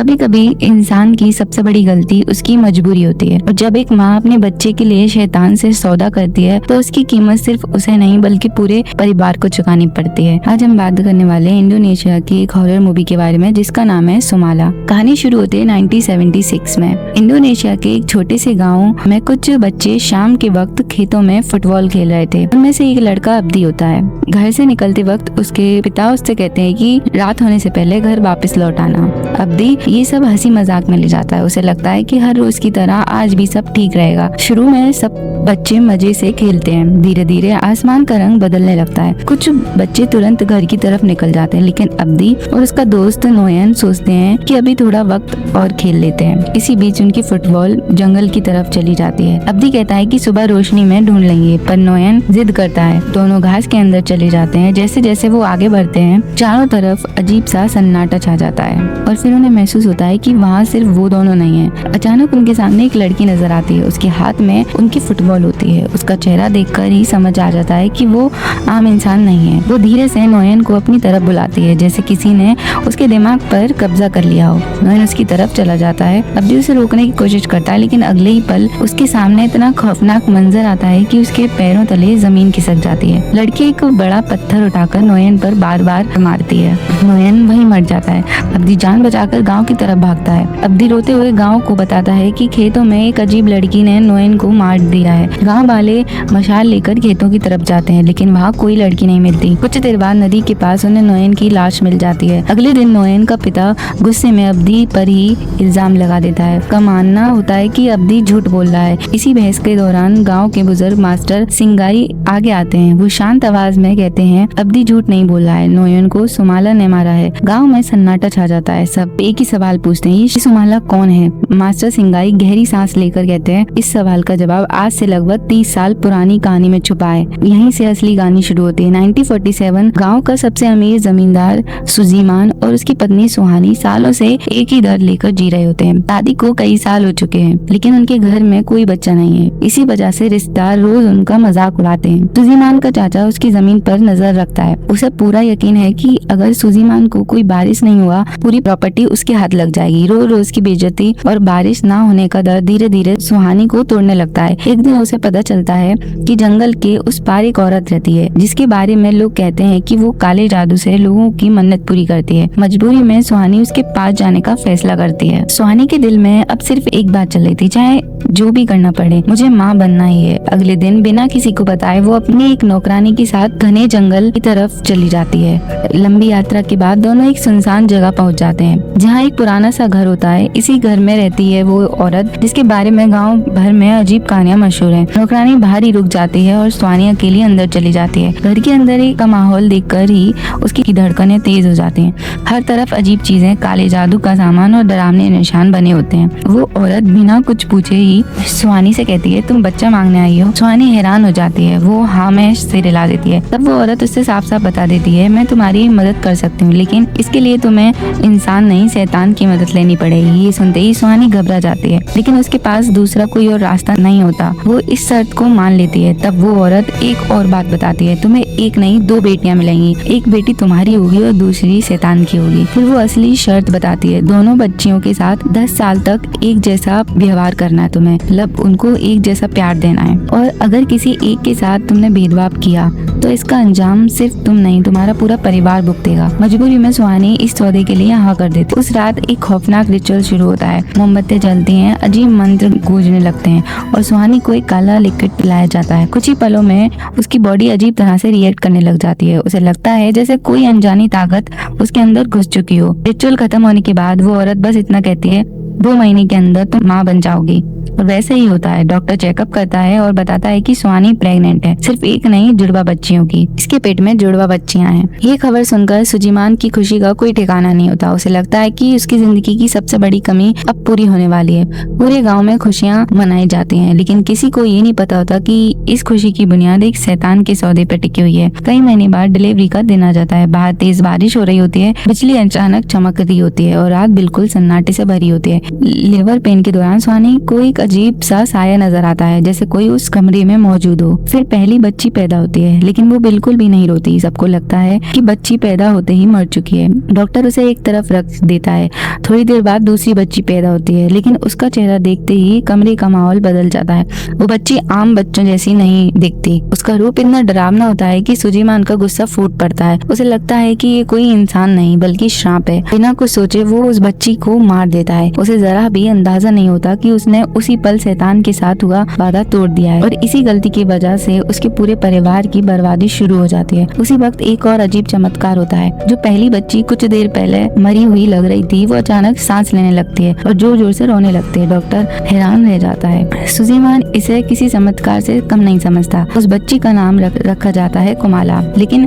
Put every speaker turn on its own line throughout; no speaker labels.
कभी कभी इंसान की सबसे बड़ी गलती उसकी मजबूरी होती है, और जब एक माँ अपने बच्चे के लिए शैतान से सौदा करती है तो उसकी कीमत सिर्फ उसे नहीं बल्कि पूरे परिवार को चुकानी पड़ती है। आज हम बात करने वाले हैं इंडोनेशिया की एक हॉरर मूवी के बारे में जिसका नाम है सुमाला। कहानी शुरू होती है 1976 में। इंडोनेशिया के एक छोटे से गाँव में कुछ बच्चे शाम के वक्त खेतों में फुटबॉल खेल रहे थे। उनमें से एक लड़का अब्दी होता है। घर से निकलते वक्त उसके पिता उससे कहते हैं कि रात होने से पहले घर वापस लौट आना। अब्दी ये सब हंसी मजाक में ले जाता है। उसे लगता है कि हर रोज की तरह आज भी सब ठीक रहेगा। शुरू में सब बच्चे मजे से खेलते हैं। धीरे धीरे आसमान का रंग बदलने लगता है। कुछ बच्चे तुरंत घर की तरफ निकल जाते हैं, लेकिन अब्दी और उसका दोस्त नोयन सोचते हैं कि अभी थोड़ा वक्त और खेल लेते हैं। इसी बीच उनकी फुटबॉल जंगल की तरफ चली जाती है। अब्दी कहता है कि सुबह रोशनी में ढूंढ लेंगे, पर नोयन जिद करता है। दोनों घास के अंदर चले जाते हैं। जैसे जैसे वो आगे बढ़ते हैं चारों तरफ अजीब सा सन्नाटा छा जाता है और फिर उन्हें महसूस होता है कि वहाँ सिर्फ वो दोनों नहीं है। अचानक उनके सामने एक लड़की नजर आती है। उसके हाथ में उनकी फुटबॉल होती है। उसका चेहरा देखकर ही समझ आ जाता है कि वो आम इंसान नहीं है। वो धीरे से नोयन को अपनी तरफ बुलाती है, जैसे किसी ने उसके दिमाग पर कब्जा कर लिया हो। नोयन उसकी तरफ चला जाता है। अब्दी उसे रोकने की कोशिश करता है, लेकिन अगले ही पल उसके सामने इतना खौफनाक मंजर आता है कि उसके पैरों तले जमीन खिसक जाती है। लड़की एक बड़ा पत्थर उठाकर नोयन पर बार बार मारती है। नोयन वहीं मर जाता है। अब्दी जान बचाकर गांव की तरफ भागता है। अब्दी रोते हुए गांव को बताता है कि खेतों में एक अजीब लड़की ने नोयन को मार दिया है। गांव वाले मशाल लेकर खेतों की तरफ जाते हैं, लेकिन वहाँ कोई लड़की नहीं मिलती। कुछ देर बाद नदी के पास उन्हें नोयन की लाश मिल जाती है। अगले दिन नोयन का पिता गुस्से में अब्दी पर ही इल्जाम लगा देता है। उसका मानना होता है कि अब्दी झूठ बोल रहा है। इसी बहस के दौरान गाँव के बुजुर्ग मास्टर सिंगाई आगे आते हैं। वो शांत आवाज में कहते हैं अब्दी झूठ नहीं बोल रहा है, नोयन को सुमाला ने मारा है। गाँव में सन्नाटा छा जाता है। सब एक ही सवाल पूछते हैं, ये सुमाला कौन है? मास्टर सिंगाई गहरी सांस लेकर कहते हैं इस सवाल का जवाब आज से लगभग 30 साल पुरानी कहानी में छुपा है। यहीं से असली कहानी शुरू होती है। 1947 गांव का सबसे अमीर जमींदार सुजीमान और उसकी पत्नी सुहानी सालों से एक ही दर्द लेकर जी रहे होते हैं। दादी को कई साल हो चुके हैं, लेकिन उनके घर में कोई बच्चा नहीं है। इसी वजह से रिश्तेदार रोज उनका मजाक उड़ाते हैं। सुजीमान का चाचा उसकी जमीन पर नजर रखता है। उसे पूरा यकीन है कि अगर सुजीमान को कोई बारिश नहीं हुआ पूरी प्रॉपर्टी उसके हाथ लग जाएगी। रोज रोज की बेइज्जती और बारिश ना होने का डर धीरे धीरे सुहानी को तोड़ने लगता है। एक दिन उसे पता चलता है कि जंगल के उस पार एक औरत रहती है, जिसके बारे में लोग कहते हैं कि वो काले जादू से लोगों की मन्नत पूरी करती है। मजबूरी में सुहानी उसके पास जाने का फैसला करती है। सुहानी के दिल में अब सिर्फ एक बात चल रही थी, चाहे जो भी करना पड़े मुझे माँ बनना ही है। अगले दिन बिना किसी को बताए वो अपनी एक नौकरानी के साथ घने जंगल की तरफ चली जाती है। लंबी यात्रा के बाद दोनों एक सुनसान जगह पहुंच जाते हैं, जहाँ एक पुराना सा घर होता है। इसी घर में रहती है वो औरत जिसके बारे में गांव भर में अजीब कहानियां मशहूर हैं। नौकरानी बाहर ही रुक जाती है और सुहानी अकेली अंदर चली जाती है। घर के अंदर का माहौल देखकर ही उसकी धड़कनें तेज हो जाती हैं। हर तरफ अजीब चीजें, काले जादू का सामान और डरावने निशान बने होते हैं। वो औरत बिना कुछ पूछे ही सुहानी से कहती है तुम बच्चा मांगने आई हो? सुहानी हैरान हो जाती है। वो हाँ में सिर हिला देती है। तब वो औरत उससे साफ साफ बता देती है मैं तुम्हारी मदद कर सकती हूँ, लेकिन इसके लिए तुम्हें इंसान नहीं शैतान की मदद लेनी पड़ेगी। ये सुनते ही सुहानी घबरा जाती है, लेकिन उसके पास दूसरा कोई और रास्ता नहीं होता। वो इस शर्त को मान लेती है। तब वो औरत एक और बात बताती है तुम्हें एक नहीं 2 बेटियां मिलेंगी। एक बेटी तुम्हारी होगी और दूसरी शैतान की होगी। फिर वो असली शर्त बताती है दोनों बच्चियों के साथ 10 साल तक एक जैसा व्यवहार करना है तुम्हें, मतलब उनको एक जैसा प्यार देना है। और अगर किसी एक के साथ तुमने भेदभाव किया तो इसका अंजाम सिर्फ तुम नहीं तुम्हारा पूरा परिवार भुगतेगा। मजबूरी में सुहानी इस सौदे के लिए हाँ कर देती। उस रात एक खौफनाक रिचुअल शुरू होता है। मोमबत्तियां जलती हैं, अजीब मंत्र गूंजने लगते हैं और सुहानी को एक काला लिक्विड पिलाया जाता है। कुछ ही पलों में उसकी बॉडी अजीब तरह से रिएक्ट करने लग जाती है। उसे लगता है जैसे कोई अनजानी ताकत उसके अंदर घुस चुकी हो। रिचुअल खत्म होने के बाद वो औरत बस इतना कहती है 2 महीने के अंदर तुम माँ बन जाओगी। और वैसे ही होता है। डॉक्टर चेकअप करता है और बताता है कि सुहानी प्रेग्नेंट है, सिर्फ एक नहीं जुड़वा बच्चियों की। इसके पेट में जुड़वा बच्चियां हैं। ये खबर सुनकर सुजीमान की खुशी का कोई ठिकाना नहीं होता। उसे लगता है कि उसकी जिंदगी की सबसे बड़ी कमी अब पूरी होने वाली है। पूरे गाँव में खुशियाँ मनाई जाती है, लेकिन किसी को ये नहीं पता होता कि इस खुशी की बुनियाद एक शैतान के सौदे पर टिकी हुई है। कई महीने बाद डिलीवरी का दिन आ जाता है। बाहर तेज बारिश हो रही होती है, बिजली अचानक चमक रही होती है और रात बिल्कुल सन्नाटे से भरी होती है। लेबर पेन के दौरान सुहानी को एक अजीब सा साया नजर आता है, जैसे कोई उस कमरे में मौजूद हो। फिर पहली बच्ची पैदा होती है, लेकिन वो बिल्कुल भी नहीं रोती। सबको लगता है कि बच्ची पैदा होते ही मर चुकी है। डॉक्टर उसे एक तरफ रख देता है। थोड़ी देर बाद दूसरी बच्ची पैदा होती है, लेकिन उसका चेहरा देखते ही कमरे का माहौल बदल जाता है। वो बच्ची आम बच्चों जैसी नहीं दिखती। उसका रूप इतना डरावना होता है कि सुजीमान का गुस्सा फूट पड़ता है। उसे लगता है कि ये कोई इंसान नहीं बल्कि श्राप है। बिना कुछ सोचे वो उस बच्ची को मार देता है। उसे जरा भी अंदाजा नहीं होता कि उसने उसी पल शैतान के साथ हुआ वादा तोड़ दिया है और इसी गलती की वजह से उसके पूरे परिवार की बर्बादी शुरू हो जाती है। उसी वक्त एक और अजीब चमत्कार होता है। जो पहली बच्ची कुछ देर पहले मरी हुई लग रही थी, वो अचानक सांस लेने लगती है और जोर जोर से रोने लगती है। डॉक्टर हैरान रह जाता है। सुजीमान इसे किसी चमत्कार से कम नहीं समझता। उस बच्ची का नाम रखा जाता है कुमाला, लेकिन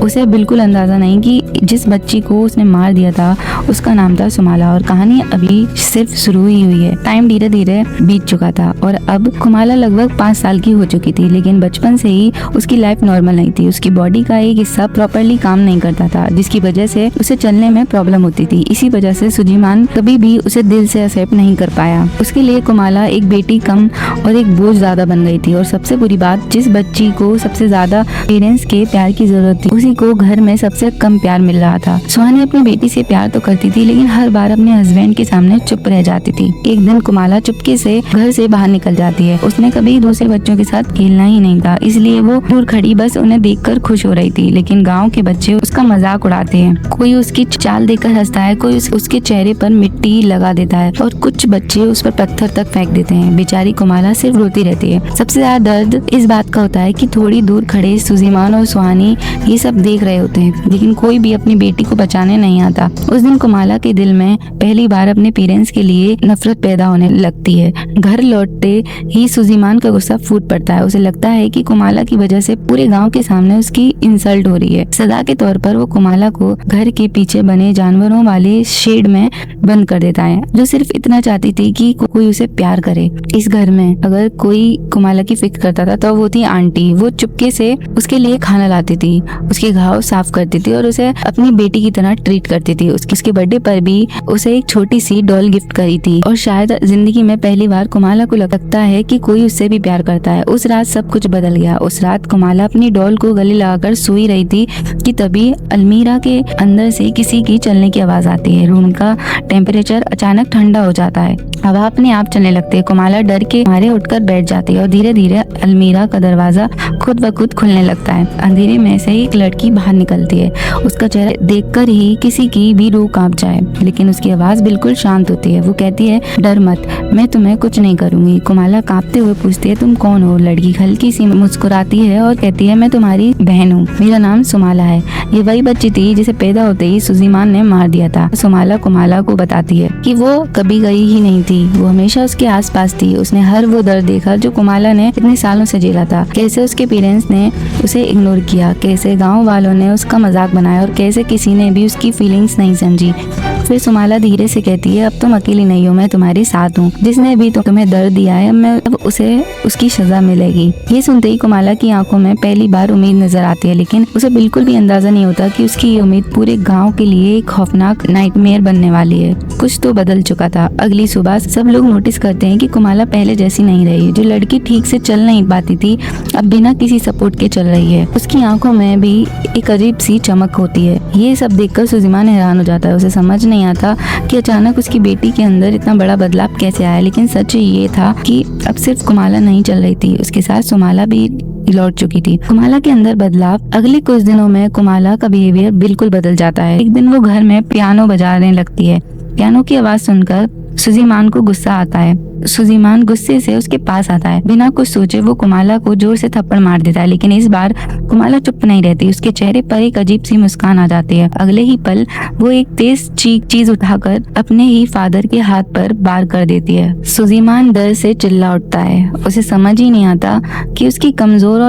उसे बिल्कुल अंदाजा नहीं कि जिस बच्ची को उसने मार दिया था उसका नाम था सुमाला। और कहानी अभी सिर्फ शुरू ही हुई है। टाइम धीरे धीरे बीत चुका था और अब कुमाला लगभग 5 साल की हो चुकी थी, लेकिन बचपन से ही उसकी लाइफ नॉर्मल नहीं थी। उसकी बॉडी का एक हिस्सा प्रॉपर्ली काम नहीं करता था, जिसकी वजह से उसे चलने में प्रॉब्लम होती थी। इसी वजह से सुजीमान कभी भी उसे दिल से एक्सेप्ट नहीं कर पाया। उसके लिए कुमाला एक बेटी कम और एक बोझ ज्यादा बन गई थी। और सबसे बुरी बात, जिस बच्ची को सबसे ज्यादा पेरेंट्स के प्यार की जरूरत थी, उसी को घर में सबसे कम प्यार मिल रहा था। सुहानी अपनी बेटी से प्यार तो करती थी, लेकिन हर बार अपने हस्बैंड के सामने चुप रह जाती थी। एक दिन कुमाला चुपके से घर से बाहर निकल जाती है। उसने कभी दूसरे बच्चों के साथ खेलना ही नहीं था, इसलिए वो दूर खड़ी बस उन्हें देखकर खुश हो रही थी। लेकिन गांव के बच्चे उसका मजाक उड़ाते हैं। कोई उसकी चाल देखकर हंसता है, कोई उसके चेहरे पर मिट्टी लगा देता है और कुछ बच्चे उस पर पत्थर तक फेंक देते हैं। बेचारी कुमाला सिर्फ रोती रहती है। सबसे ज्यादा दर्द इस बात का होता है कि थोड़ी दूर खड़े सुजीमान और सुहानी ये सब देख रहे होते हैं, लेकिन कोई भी अपनी बेटी को बचाने नहीं आता। उस दिन कुमाला के दिल में पहली बार अपने पेरेंट्स के लिए नफरत पैदा होने लगती है। घर लौटते ही सुजीमान का गुस्सा फूट पड़ता है। उसे लगता है कि कुमाला की वजह से पूरे गांव के सामने उसकी इंसल्ट हो रही है। सजा के तौर पर वो कुमाला को घर के पीछे बने जानवरों वाले शेड में बंद कर देता है, जो सिर्फ इतना चाहती थी कि कोई उसे प्यार करे। इस घर में अगर कोई कुमाला की फिक्र करता था तो वो थी आंटी। वो चुपके से उसके लिए खाना लाती थी, उसके घाव साफ करती थी और उसे अपनी बेटी की तरह ट्रीट करती थी। उसके बर्थडे पर भी उसे एक छोटी सी डॉल गिफ्ट करी थी और शायद जिंदगी में पहली बार कुमाला को लगता है कि कोई उससे भी प्यार करता है। उस रात सब कुछ बदल गया। उस रात कुमाला अपनी डॉल को गले लगाकर सोई रही थी कि तभी अलमीरा के अंदर से किसी की चलने की आवाज आती है। रूम का टेम्परेचर अचानक ठंडा हो जाता है। हवा अपने आप चलने लगती है। कुमाला डर के मारे उठकर बैठ जाती है और धीरे धीरे अलमीरा का दरवाजा खुद ब खुद खुलने लगता है। अंधेरे में से एक लड़की बाहर निकलती है। उसका चेहरा देखकर ही किसी की भी रूह कांप जाए, लेकिन उसकी आवाज बिल्कुल शांत होती है। वो कहती है, डर मत, मैं तुम्हें कुछ नहीं करूंगी। कुमाला कांपते हुए पूछती है, तुम कौन हो? लड़की हल्की सी मुस्कुराती है और कहती है, मैं तुम्हारी बहन हूँ, मेरा नाम सुमाला है। ये वही बच्ची थी जिसे पैदा होते ही सुजीमान ने मार दिया था। सुमाला कुमाला को बताती है कि वो कभी गई ही नहीं थी, वो हमेशा उसके आसपास थी। उसने हर वो दर्द देखा जो कुमाला ने इतने सालों से झेला था। कैसे उसके पेरेंट्स ने उसे इग्नोर किया, कैसे गांव वालों ने उसका मजाक बनाया और कैसे किसी ने भी उसकी फीलिंग्स नहीं समझी। फिर सुमाला धीरे से कहती है, अब तुम अकेली नहीं हो, मैं तुम्हारे साथ हूँ। जिसने भी तुम्हें दर्द दिया है, अब उसे उसकी सजा मिलेगी। ये सुनते ही कुमाला की आंखों में पहली बार उम्मीद नजर आती है, लेकिन उसे बिल्कुल भी अंदाजा नहीं होता कि उसकी ये उम्मीद पूरे गांव के लिए एक खौफनाक नाइटमेयर बनने वाली है। कुछ तो बदल चुका था। अगली सुबह सब लोग नोटिस करते हैं कि कुमाला पहले जैसी नहीं रही। जो लड़की ठीक से चल नहीं पाती थी, अब बिना किसी सपोर्ट के चल रही है। उसकी आंखों में भी एक अजीब सी चमक होती है। ये सब देखकर सुजीमान हैरान हो जाता है। उसे समझ नहीं आता कि अचानक उसकी बेटी के अंदर इतना बड़ा बदलाव कैसे आया, लेकिन सच ये था कि अब सिर्फ कुमाला नहीं चल रही थी, उसके साथ सुमाला भी लौट चुकी थी। कुमाला के अंदर बदलाव। अगले कुछ दिनों में कुमाला का बिहेवियर बिल्कुल बदल जाता है। एक दिन वो घर में पियानो बजाने लगती है। पियानो की आवाज सुनकर सुजीमान को गुस्सा आता है। सुजीमान गुस्से से उसके पास आता है। बिना कुछ सोचे वो कुमाला को जोर से थप्पड़ मार देता है, लेकिन इस बार कुमाला चुप नहीं रहती। उसके चेहरे पर एक अजीब सी मुस्कान आ जाती है। अगले ही पल वो एक तेज चीज उठाकर अपने ही फादर के हाथ पर वार कर देती है। सुजीमान डर से चिल्ला उठता है। उसे समझ ही नहीं आता कि उसकी कमजोर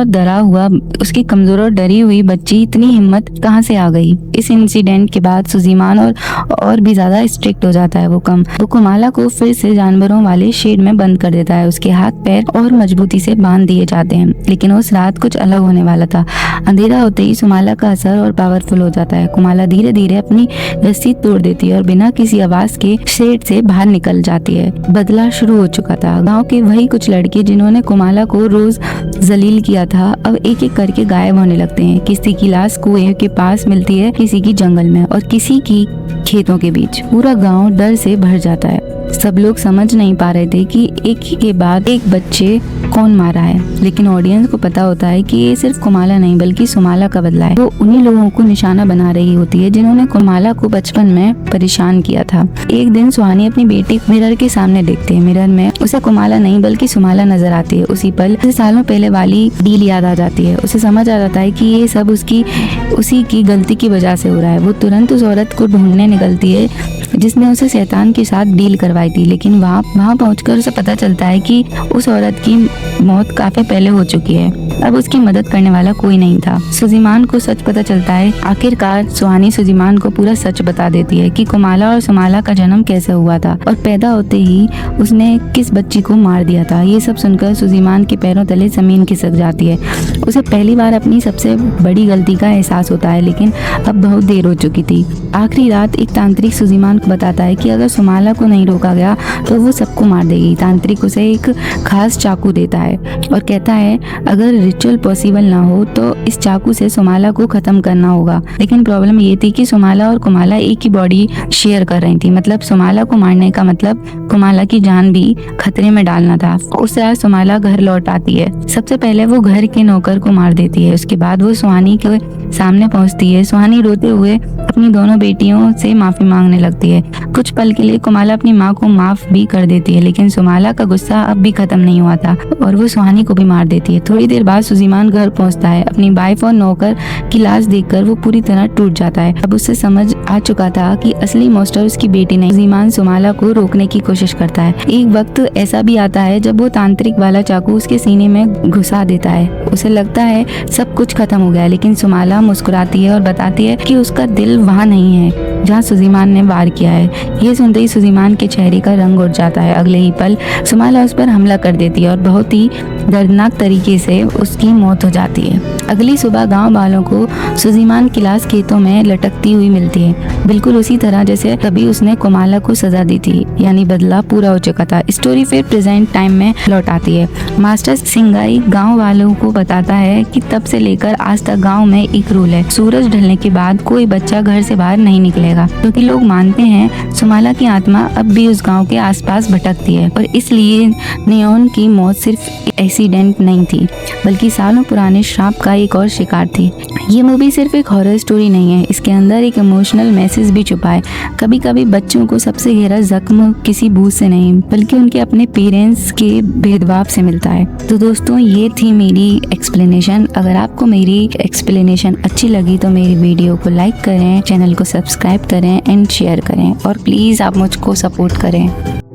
और डरी हुई बच्ची इतनी हिम्मत कहाँ से आ गई। इस इंसिडेंट के बाद सुजीमान और भी ज्यादा स्ट्रिक्ट हो जाता है। वो कुमाला को फिर से जानवरों वाले शेड में बंद कर देता है। उसके हाथ पैर और मजबूती से बांध दिए जाते हैं। लेकिन उस रात कुछ अलग होने वाला था। अंधेरा होते ही सुमाला का असर और पावरफुल हो जाता है। कुमाला धीरे धीरे अपनी रस्सी तोड़ देती है और बिना किसी आवाज के शेड से बाहर निकल जाती है। बदला शुरू हो चुका था। गांव के वही कुछ लड़के जिन्होंने कुमाला को रोज जलील किया था, अब एक एक करके गायब होने लगते हैं। किसी की लाश कुएं के पास मिलती है, किसी की जंगल में और किसी की खेतों के बीच। पूरा गांव डर से भर जाता है। सब लोग समझ नहीं पा रहे थे कि एक ही के बाद एक बच्चे कौन मारा है, लेकिन ऑडियंस को पता होता है कि ये सिर्फ कुमाला नहीं बल्कि सुमाला का बदला है। वो उन्हीं लोगों को निशाना बना रही होती है जिन्होंने कुमाला को बचपन में परेशान किया था। एक दिन सुहानी अपनी बेटी मिरर के सामने देखती है। मिरर में उसे कुमाला नहीं बल्कि सुमाला नजर आती है। उसी पल उसे सालों पहले वाली डील याद आ जाती है। उसे समझ आ जाता है कि ये सब उसी की गलती की वजह से हो रहा है। वो तुरंत उस औरत को ढूंढने निकलती है जिसने उसे शैतान के साथ डील करवाई थी। लेकिन वहाँ पहुंचकर उसे पता चलता है कि उस औरत की मौत काफी पहले हो चुकी है। अब उसकी मदद करने वाला कोई नहीं था। सुजीमान को सच पता चलता है। आखिरकार सुहानी सुजीमान को पूरा सच बता देती है कि कुमाला और सुमाला का जन्म कैसे हुआ था और पैदा होते ही उसने किस बच्ची को मार दिया था। ये सब सुनकर सुजीमान के पैरों तले जमीन खिसक जाती है। उसे पहली बार अपनी सबसे बड़ी गलती का एहसास होता है, लेकिन अब बहुत देर हो चुकी थी। आखिरी रात एक तांत्रिक सुजीमान को बताता है कि अगर सुमाला को नहीं रोका गया तो वो सबको मार देगी। तांत्रिक उसे एक खास चाकू देता है और कहता है अगर रिचुअल पॉसिबल ना हो तो इस चाकू से सुमाला को खत्म करना होगा। लेकिन प्रॉब्लम ये थी कि सुमाला और कुमाला एक ही बॉडी शेयर कर रही थी। मतलब सुमाला को मारने का मतलब कुमाला की जान भी खतरे में डालना था। उस रात सुमाला घर लौट आती है। सबसे पहले वो घर के नौकर को मार देती है। उसके बाद वो सुहानी के सामने पहुंचती है। सुहानी रोते हुए अपनी दोनों बेटियों से माफी मांगने लगती है। कुछ पल के लिए कुमाला अपनी माँ को माफ भी कर देती है, लेकिन सुमाला का गुस्सा अब भी खत्म नहीं हुआ था और वो सुहानी को भी मार देती है। थोड़ी देर बाद सुजीमान घर पहुंचता है। अपनी वाइफ और नौकर की लाश देखकर वो पूरी तरह टूट जाता है। अब उसे समझ आ चुका था कि असली मॉन्स्टर उसकी बेटी नहीं। सुजीमान सुमाला को रोकने की कोशिश करता है। एक वक्त ऐसा भी आता है जब वो तांत्रिक वाला चाकू उसके सीने में घुसा देता है। उसे लगता है सब कुछ खत्म हो गया, लेकिन सुमाला मुस्कुराती है और बताती है कि उसका दिल वहाँ नहीं है जहाँ सुजीमान ने वार किया है। ये सुनते ही सुजीमान के चेहरे का रंग उड़ जाता है। अगले ही पल सुमाला उस पर हमला कर देती है और बहुत ही दर्दनाक तरीके से उसकी मौत हो जाती है। अगली सुबह गांव वालों को सुजीमान की लाश खेतों में लटकती हुई मिलती है, बिल्कुल उसी तरह जैसे तभी उसने कुमाला को सजा दी थी, यानी बदला पूरा हो चुका था। स्टोरी फिर प्रेजेंट टाइम में लौट आती है। मास्टर सिंगाई गांव वालों को बताता है कि तब से लेकर आज तक गांव में एक रूल है, सूरज ढलने के बाद कोई बच्चा घर से बाहर नहीं निकलेगा, क्योंकि लोग मानते हैं सुमाला की आत्मा अब भी उस गांव के आसपास भटकती है। और इसलिए नियोन की मौत सिर्फ एक्सीडेंट नहीं थी, बल्कि सालों पुराने श्राप का एक और शिकार थी। ये मूवी सिर्फ एक हॉरर स्टोरी नहीं है, इसके अंदर एक इमोशनल मैसेज भी छुपा है। कभी कभी बच्चों को सबसे गहरा जख्म किसी भूत से नहीं बल्कि उनके अपने पेरेंट्स के भेदभाव से मिलता है। तो दोस्तों, ये थी मेरी एक्सप्लेनेशन। अगर आपको मेरी एक्सप्लेनेशन अच्छी लगी तो मेरी वीडियो को लाइक करें, चैनल को सब्सक्राइब करें एंड शेयर करें और प्लीज़ आप मुझको सपोर्ट करें।